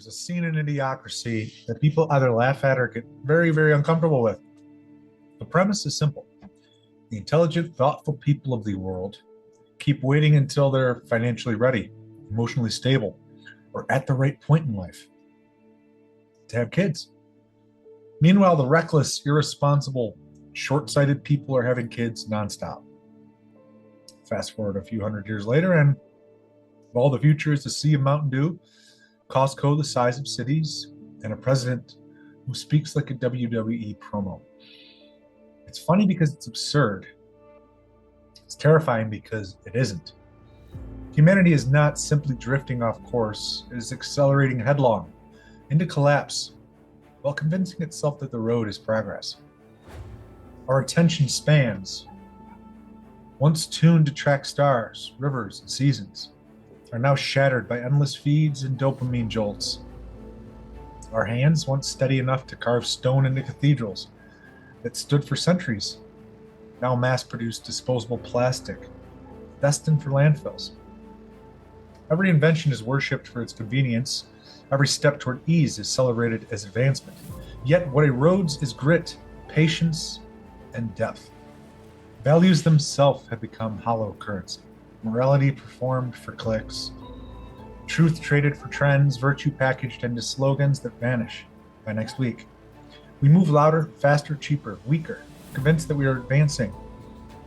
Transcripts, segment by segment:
There's a scene in Idiocracy that people either laugh at or get very, very uncomfortable with. The premise is simple. The intelligent, thoughtful people of the world keep waiting until they're financially ready, emotionally stable, or at the right point in life to have kids. Meanwhile, the reckless, irresponsible, short-sighted people are having kids nonstop. Fast forward a few hundred years later, and all the future is a sea of Mountain Dew, Costco the size of cities, and a president who speaks like a WWE promo. It's funny because it's absurd. It's terrifying because it isn't. Humanity is not simply drifting off course, it is accelerating headlong into collapse while convincing itself that the road is progress. Our attention spans, once tuned to track stars, rivers, and seasons, are now shattered by endless feeds and dopamine jolts. Our hands, once steady enough to carve stone into cathedrals that stood for centuries, now mass-produce disposable plastic, destined for landfills. Every invention is worshipped for its convenience. Every step toward ease is celebrated as advancement. Yet what erodes is grit, patience, and depth. Values themselves have become hollow currency. Morality performed for clicks. Truth traded for trends, virtue packaged into slogans that vanish by next week. We move louder, faster, cheaper, weaker, convinced that we are advancing,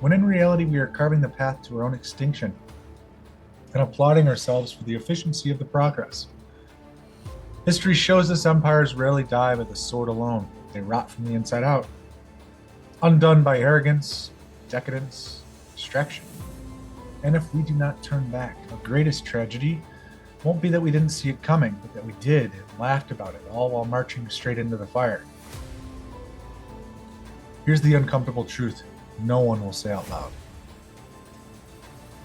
when in reality we are carving the path to our own extinction and applauding ourselves for the efficiency of the progress. History shows us empires rarely die by the sword alone. They rot from the inside out, undone by arrogance, decadence, distraction. And if we do not turn back, our greatest tragedy won't be that we didn't see it coming, but that we did and laughed about it, all while marching straight into the fire. Here's the uncomfortable truth no one will say out loud.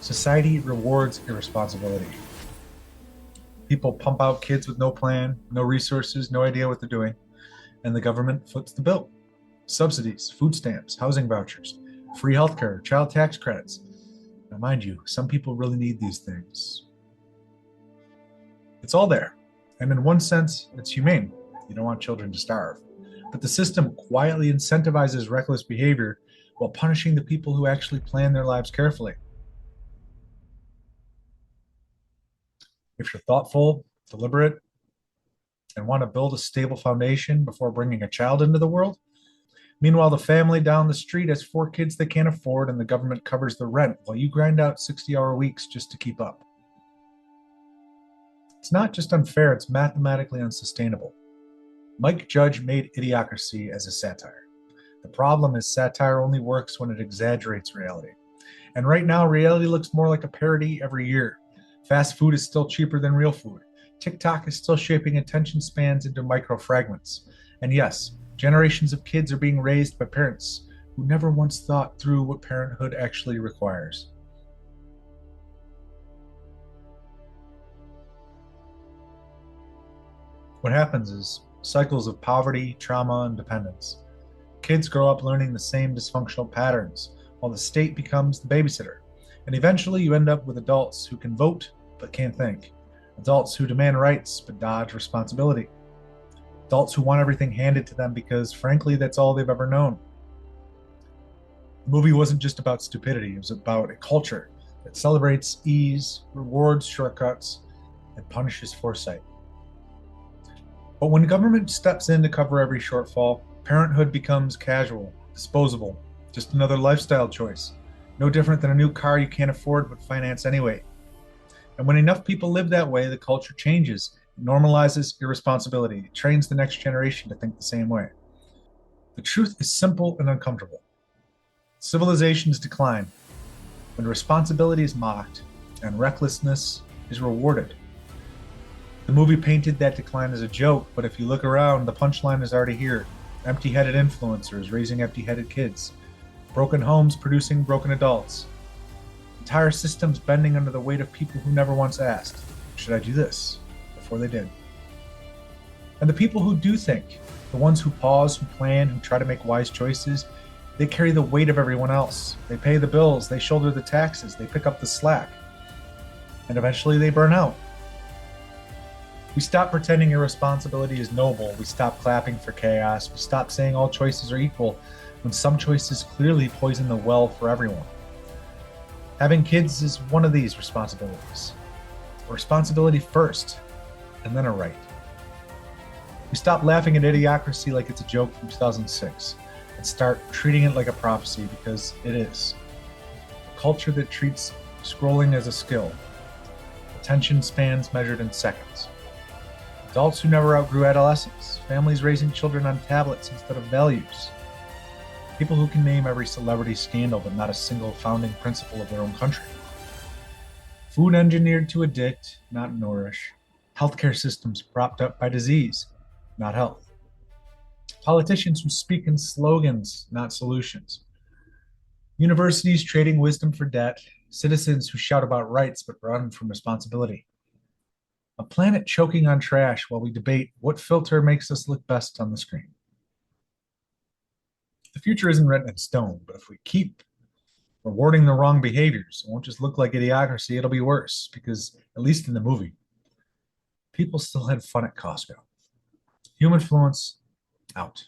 Society rewards irresponsibility. People pump out kids with no plan, no resources, no idea what they're doing, and the government foots the bill. Subsidies, food stamps, housing vouchers, free healthcare, child tax credits. Now, mind you, some people really need these things. It's all there, and in one sense, it's humane. You don't want children to starve. But the system quietly incentivizes reckless behavior while punishing the people who actually plan their lives carefully. If you're thoughtful, deliberate, and want to build a stable foundation before bringing a child into the world, meanwhile, the family down the street has 4 kids they can't afford and the government covers the rent while you grind out 60-hour weeks just to keep up. It's not just unfair, it's mathematically unsustainable. Mike Judge made Idiocracy as a satire. The problem is satire only works when it exaggerates reality. And right now, reality looks more like a parody every year. Fast food is still cheaper than real food. TikTok is still shaping attention spans into micro fragments. And yes, generations of kids are being raised by parents who never once thought through what parenthood actually requires. What happens is cycles of poverty, trauma, and dependence. Kids grow up learning the same dysfunctional patterns, while the state becomes the babysitter. And eventually you end up with adults who can vote but can't think. Adults who demand rights but dodge responsibility. Adults who want everything handed to them because, frankly, that's all they've ever known. The movie wasn't just about stupidity, it was about a culture that celebrates ease, rewards shortcuts, and punishes foresight. But when government steps in to cover every shortfall, parenthood becomes casual, disposable, just another lifestyle choice, no different than a new car you can't afford but finance anyway. And when enough people live that way, the culture changes. It normalizes irresponsibility. It trains the next generation to think the same way. The truth is simple and uncomfortable. Civilizations decline when responsibility is mocked and recklessness is rewarded. The movie painted that decline as a joke, but if you look around, the punchline is already here. Empty-headed influencers raising empty-headed kids. Broken homes producing broken adults. Entire systems bending under the weight of people who never once asked, should I do this? Before they did. And the people who do think, the ones who pause, who plan, who try to make wise choices, they carry the weight of everyone else. They pay the bills, they shoulder the taxes, they pick up the slack. And eventually they burn out. We stop pretending irresponsibility is noble. We stop clapping for chaos. We stop saying all choices are equal when some choices clearly poison the well for everyone. Having kids is one of these responsibilities. A responsibility first, and then a right. We stop laughing at Idiocracy like it's a joke from 2006 and start treating it like a prophecy because it is. A culture that treats scrolling as a skill, attention spans measured in seconds. Adults who never outgrew adolescence, families raising children on tablets instead of values, people who can name every celebrity scandal but not a single founding principle of their own country. Food engineered to addict, not nourish. Healthcare systems propped up by disease, not health. Politicians who speak in slogans, not solutions. Universities trading wisdom for debt. Citizens who shout about rights but run from responsibility. A planet choking on trash while we debate what filter makes us look best on the screen. The future isn't written in stone, but if we keep rewarding the wrong behaviors, it won't just look like Idiocracy, it'll be worse, because, at least in the movie, people still had fun at Costco. Humanfluence, out.